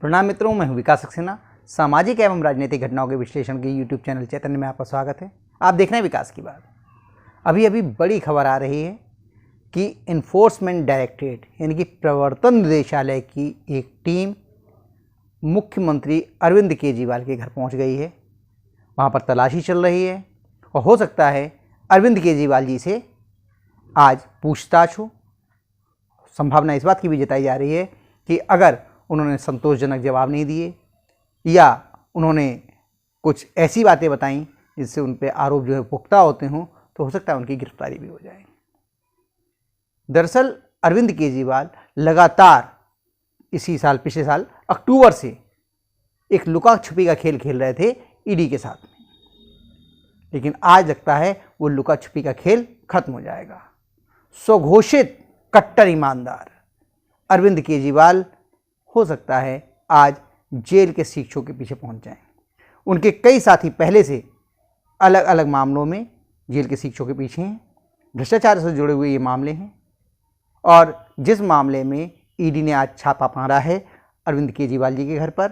प्रणाम मित्रों, मैं हूं विकास सक्सेना। सामाजिक एवं राजनीतिक घटनाओं के विश्लेषण के यूट्यूब चैनल चैतन्य में आपका स्वागत है। आप देख रहे हैं विकास की बात। अभी बड़ी खबर आ रही है कि इन्फोर्समेंट डायरेक्टरेट यानी कि प्रवर्तन निदेशालय की एक टीम मुख्यमंत्री अरविंद केजरीवाल के घर पहुंच गई है। वहां पर तलाशी चल रही है और हो सकता है अरविंद केजरीवाल जी से आज पूछताछ हो। संभावना इस बात की भी जताई जा रही है कि अगर उन्होंने संतोषजनक जवाब नहीं दिए या उन्होंने कुछ ऐसी बातें बताई जिससे उन पर आरोप जो है पुख्ता होते हों, तो हो सकता है उनकी गिरफ्तारी भी हो जाए। दरअसल अरविंद केजरीवाल लगातार पिछले साल अक्टूबर से एक लुका छुपी का खेल खेल रहे थे ईडी के साथ में, लेकिन आज लगता है वो लुका छुपी का खेल खत्म हो जाएगा। स्वघोषित कट्टर ईमानदार अरविंद केजरीवाल हो सकता है आज जेल के शीशों के पीछे पहुंच जाएं। उनके कई साथी पहले से अलग अलग मामलों में जेल के शीशों के पीछे हैं। भ्रष्टाचार से जुड़े हुए ये मामले हैं और जिस मामले में ईडी ने आज छापा मारा है अरविंद केजरीवाल जी के घर पर,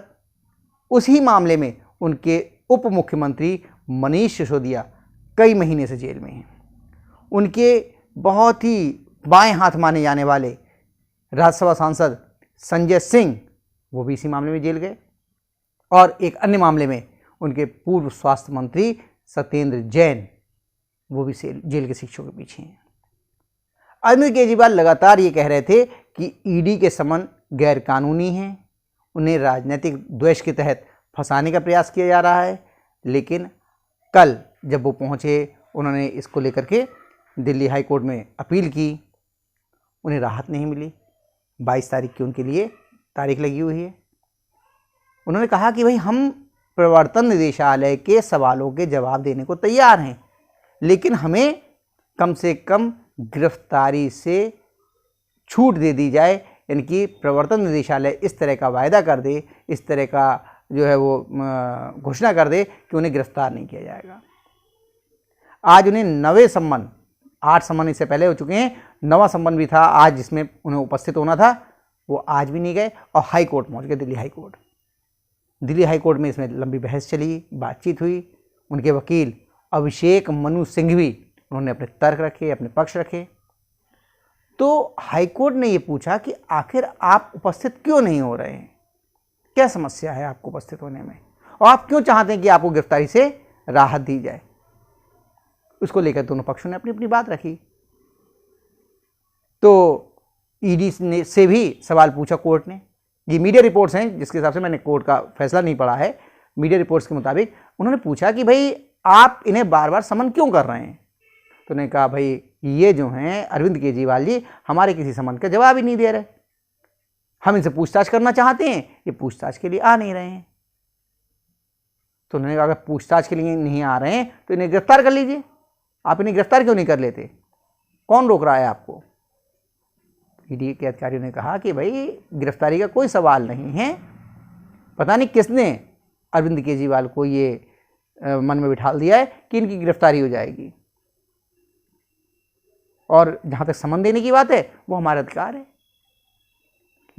उसी मामले में उनके उप मुख्यमंत्री मनीष सिसोदिया कई महीने से जेल में हैं। उनके बहुत ही बाएं हाथ माने जाने वाले राज्यसभा सांसद संजय सिंह वो भी इसी मामले में जेल गए और एक अन्य मामले में उनके पूर्व स्वास्थ्य मंत्री सत्येंद्र जैन वो भी जेल के शीशों के पीछे हैं। अरविंद केजरीवाल लगातार ये कह रहे थे कि ईडी के समन गैर कानूनी हैं, उन्हें राजनीतिक द्वेष के तहत फंसाने का प्रयास किया जा रहा है। लेकिन कल जब वो पहुंचे, उन्होंने इसको लेकर के दिल्ली हाई कोर्ट में अपील की, उन्हें राहत नहीं मिली। 22 तारीख की उनके लिए तारीख लगी हुई है। उन्होंने कहा कि भाई हम प्रवर्तन निदेशालय के सवालों के जवाब देने को तैयार हैं, लेकिन हमें कम से कम गिरफ्तारी से छूट दे दी जाए। यानी कि प्रवर्तन निदेशालय इस तरह का वायदा कर दे, इस तरह का जो है वो घोषणा कर दे कि उन्हें गिरफ्तार नहीं किया जाएगा। आज उन्हें 9वें सम्मन, 8 सम्मन इससे पहले हो चुके हैं, 9वां सम्मन भी था आज जिसमें उन्हें उपस्थित होना था, वो आज भी नहीं गए और हाई कोर्ट पहुंच गए, Delhi high court. Delhi high court में इसमें लंबी बहस चली, बातचीत हुई। उनके वकील अभिषेक मनु सिंघवी उन्होंने अपने तर्क रखे, अपने पक्ष रखे। तो हाई कोर्ट ने ये पूछा कि आखिर आप उपस्थित क्यों नहीं हो रहे हैं, क्या समस्या है आपको उपस्थित होने में, और आप क्यों चाहते हैं कि आपको गिरफ्तारी से राहत दी जाए। उसको लेकर दोनों पक्षों ने अपनी अपनी बात रखी। तो ईडी से भी सवाल पूछा कोर्ट ने। ये मीडिया रिपोर्ट्स हैं, जिसके हिसाब से मैंने कोर्ट का फैसला नहीं पढ़ा है, मीडिया रिपोर्ट्स के मुताबिक उन्होंने पूछा कि भाई आप इन्हें बार बार समन क्यों कर रहे हैं। तो उन्होंने कहा भाई ये जो हैं अरविंद केजरीवाल जी हमारे किसी समन का जवाब ही नहीं दे रहे, हम इनसे पूछताछ करना चाहते हैं, ये पूछताछ के लिए आ नहीं रहे हैं। तो उन्होंने कहा अगर पूछताछ के लिए नहीं आ रहे हैं तो इन्हें गिरफ्तार कर लीजिए। आप इन्हें गिरफ्तार क्यों नहीं कर लेते, कौन रोक रहा है आपको। ईडी के अधिकारियों ने कहा कि भाई गिरफ्तारी का कोई सवाल नहीं है, पता नहीं किसने अरविंद केजरीवाल को ये मन में बिठा दिया है कि इनकी गिरफ्तारी हो जाएगी, और जहाँ तक समन देने की बात है वो हमारा अधिकार है।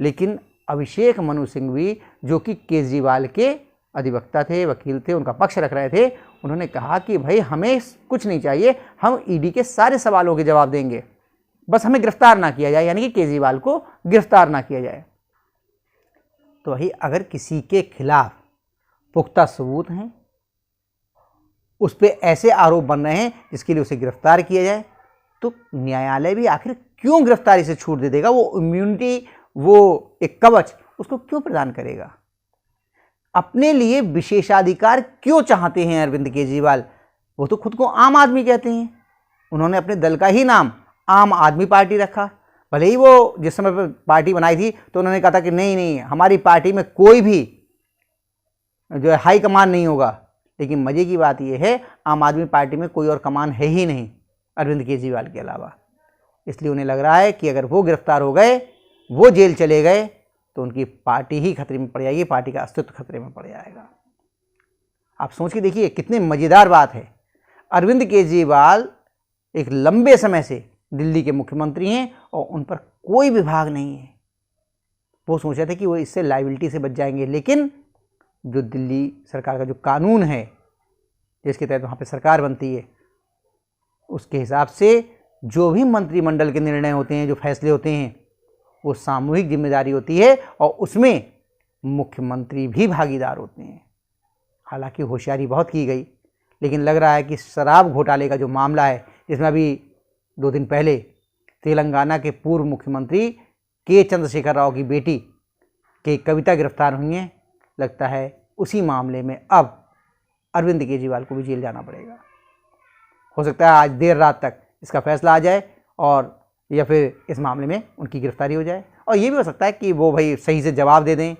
लेकिन अभिषेक मनु सिंघवी जो कि केजरीवाल के अधिवक्ता थे, वकील थे, उनका पक्ष रख रहे थे, उन्होंने कहा कि भाई हमें कुछ नहीं चाहिए, हम ईडी के सारे सवालों के जवाब देंगे, बस हमें गिरफ्तार ना किया जाए, यानी कि केजरीवाल को गिरफ्तार ना किया जाए। तो वही अगर किसी के खिलाफ पुख्ता सबूत हैं, उस पर ऐसे आरोप बन रहे हैं जिसके लिए उसे गिरफ्तार किया जाए, तो न्यायालय भी आखिर क्यों गिरफ्तारी से छूट दे देगा। वो इम्यूनिटी, वो एक कवच उसको क्यों प्रदान करेगा। अपने लिए विशेषाधिकार क्यों चाहते हैं अरविंद केजरीवाल। वो तो खुद को आम आदमी कहते हैं, उन्होंने अपने दल का ही नाम आम आदमी पार्टी रखा। भले ही वो जिस समय पर पार्टी बनाई थी तो उन्होंने कहा था कि नहीं हमारी पार्टी में कोई भी जो है हाई कमान नहीं होगा, लेकिन मजे की बात यह है आम आदमी पार्टी में कोई और कमान है ही नहीं अरविंद केजरीवाल के अलावा। इसलिए उन्हें लग रहा है कि अगर वो गिरफ्तार हो गए, वो जेल चले गए, तो उनकी पार्टी ही खतरे में पड़ जाएगी, पार्टी का अस्तित्व खतरे में पड़ जाएगा। आप सोच के देखिए कितनी मज़ेदार बात है। अरविंद केजरीवाल एक लंबे समय से दिल्ली के मुख्यमंत्री हैं और उन पर कोई विभाग नहीं है, वो सोच रहे थे कि वो इससे लाइबिलिटी से बच जाएंगे, लेकिन जो दिल्ली सरकार का जो कानून है जिसके तहत वहाँ पे सरकार बनती है, उसके हिसाब से जो भी मंत्रिमंडल के निर्णय होते हैं, जो फैसले होते हैं, वो सामूहिक जिम्मेदारी होती है और उसमें मुख्यमंत्री भी भागीदार होते हैं। हालांकि होशियारी बहुत की गई, लेकिन लग रहा है कि शराब घोटाले का जो मामला है, जिसमें अभी 2 दिन पहले तेलंगाना के पूर्व मुख्यमंत्री के चंद्रशेखर राव की बेटी के कविता गिरफ्तार हुई हैं, लगता है उसी मामले में अब अरविंद केजरीवाल को भी जेल जाना पड़ेगा। हो सकता है आज देर रात तक इसका फैसला आ जाए और या फिर इस मामले में उनकी गिरफ्तारी हो जाए, और ये भी हो सकता है कि वो भाई सही से जवाब दे दें,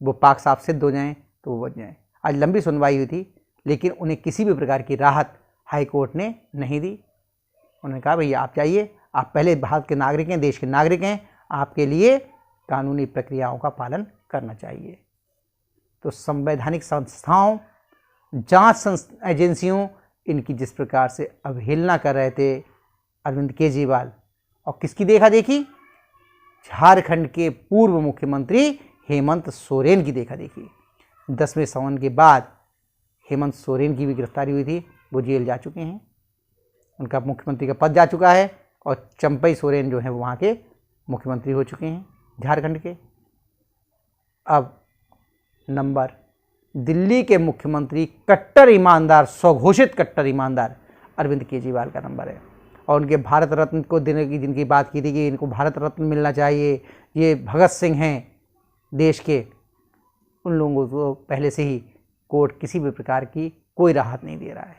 वो पाक साफ सिद्ध हो जाएं तो वो बच जाएं। आज लंबी सुनवाई हुई थी, लेकिन उन्हें किसी भी प्रकार की राहत हाई कोर्ट ने नहीं दी। उन्होंने कहा भैया आप जाइए, आप पहले भारत के नागरिक हैं, देश के नागरिक हैं, आपके लिए कानूनी प्रक्रियाओं का पालन करना चाहिए। तो संवैधानिक संस्थाओं, जांच एजेंसियों, इनकी जिस प्रकार से अवहेलना कर रहे थे अरविंद केजरीवाल, और किसकी देखा देखी, झारखंड के पूर्व मुख्यमंत्री हेमंत सोरेन की देखा देखी। 10वें सावन के बाद हेमंत सोरेन की भी गिरफ्तारी हुई थी, वो जेल जा चुके हैं, उनका मुख्यमंत्री का पद जा चुका है, और चंपई सोरेन जो है वो वहाँ के मुख्यमंत्री हो चुके हैं झारखंड के। अब नंबर दिल्ली के मुख्यमंत्री कट्टर ईमानदार, स्वघोषित कट्टर ईमानदार अरविंद केजरीवाल का नंबर है, और उनके भारत रत्न को देने की जिनकी बात की थी कि इनको भारत रत्न मिलना चाहिए, ये भगत सिंह हैं देश के, उन लोगों को पहले से ही कोर्ट किसी भी प्रकार की कोई राहत नहीं दे रहा है।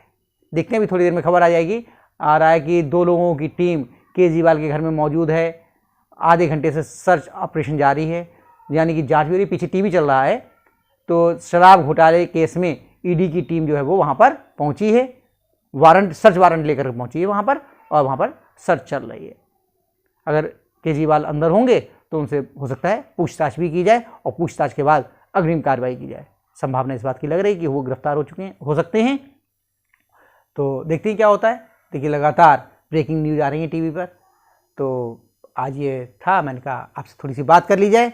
देखते हैं, भी थोड़ी देर में खबर आ जाएगी। आ रहा है कि 2 लोगों की टीम केजरीवाल के घर में मौजूद है, आधे घंटे से सर्च ऑपरेशन जारी है, यानी कि जांच भी हो रही, पीछे टीवी चल रहा है। तो शराब घोटाले केस में ईडी की टीम जो है वो वहाँ पर पहुँची है, वारंट, सर्च वारंट लेकर पहुँची है वहाँ पर, और वहाँ पर सर्च चल रही है। अगर केजरीवाल अंदर होंगे तो उनसे हो सकता है पूछताछ भी की जाए, और पूछताछ के बाद अग्रिम कार्रवाई की जाए। संभावना इस बात की लग रही है कि वो गिरफ्तार हो सकते हैं। तो देखते हैं क्या होता है। देखिए लगातार ब्रेकिंग न्यूज़ आ रही है टीवी पर, तो आज ये था, मैंने कहा आपसे थोड़ी सी बात कर ली जाए।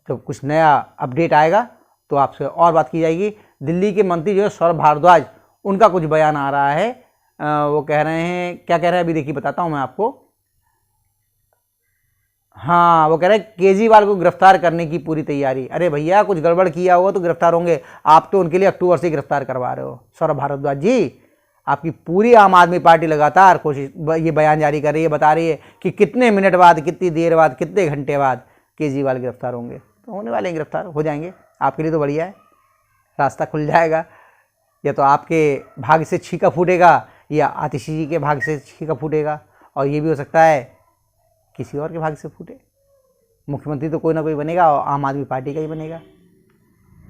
जब कुछ नया अपडेट आएगा तो आपसे और बात की जाएगी। दिल्ली के मंत्री जो है सौरभ भारद्वाज, उनका कुछ बयान आ रहा है, वो कह रहे हैं, क्या कह रहे हैं अभी देखिए बताता हूँ मैं आपको। हाँ, वो कह रहे हैं केजरीवाल को गिरफ्तार करने की पूरी तैयारी। अरे भैया कुछ गड़बड़ किया हुआ तो गिरफ्तार होंगे, आप तो उनके लिए अक्टूबर से गिरफ्तार करवा रहे हो। सौरभ भारद्वाज जी, आपकी पूरी आम आदमी पार्टी लगातार कोशिश, ये बयान जारी कर रही है, बता रही है कि कितने मिनट बाद, कितनी देर बाद, कितने घंटे बाद केजरीवाल गिरफ्तार होंगे। तो होने वाले गिरफ्तार हो जाएंगे, आपके लिए तो बढ़िया है, रास्ता खुल जाएगा। या तो आपके भाग्य से छीका फूटेगा, या आतिशी जी के भाग्य से छीका फूटेगा, और ये भी हो सकता है किसी और के भाग्य से फूटे। मुख्यमंत्री तो कोई ना कोई बनेगा, और आम आदमी पार्टी का ही बनेगा।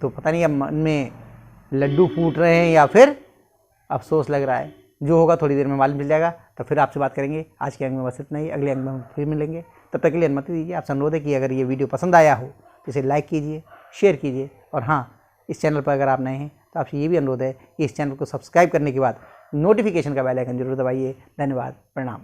तो पता नहीं अब मन में लड्डू फूट रहे हैं या फिर अफसोस लग रहा है। जो होगा थोड़ी देर में मालूम चल जाएगा। तो फिर आपसे बात करेंगे। आज के अंक में बस इतना ही, अगले अंक में हम फिर मिलेंगे। तब तक के लिए अनुमति दीजिए। आपसे अनुरोध है कि अगर ये वीडियो पसंद आया हो तो इसे लाइक कीजिए, शेयर कीजिए, और हाँ, इस चैनल पर अगर आप नए हैं तो आपसे ये भी अनुरोध है कि इस चैनल को सब्सक्राइब करने के बाद नोटिफिकेशन का बेल आइकन जरूर दबाइए। धन्यवाद, प्रणाम।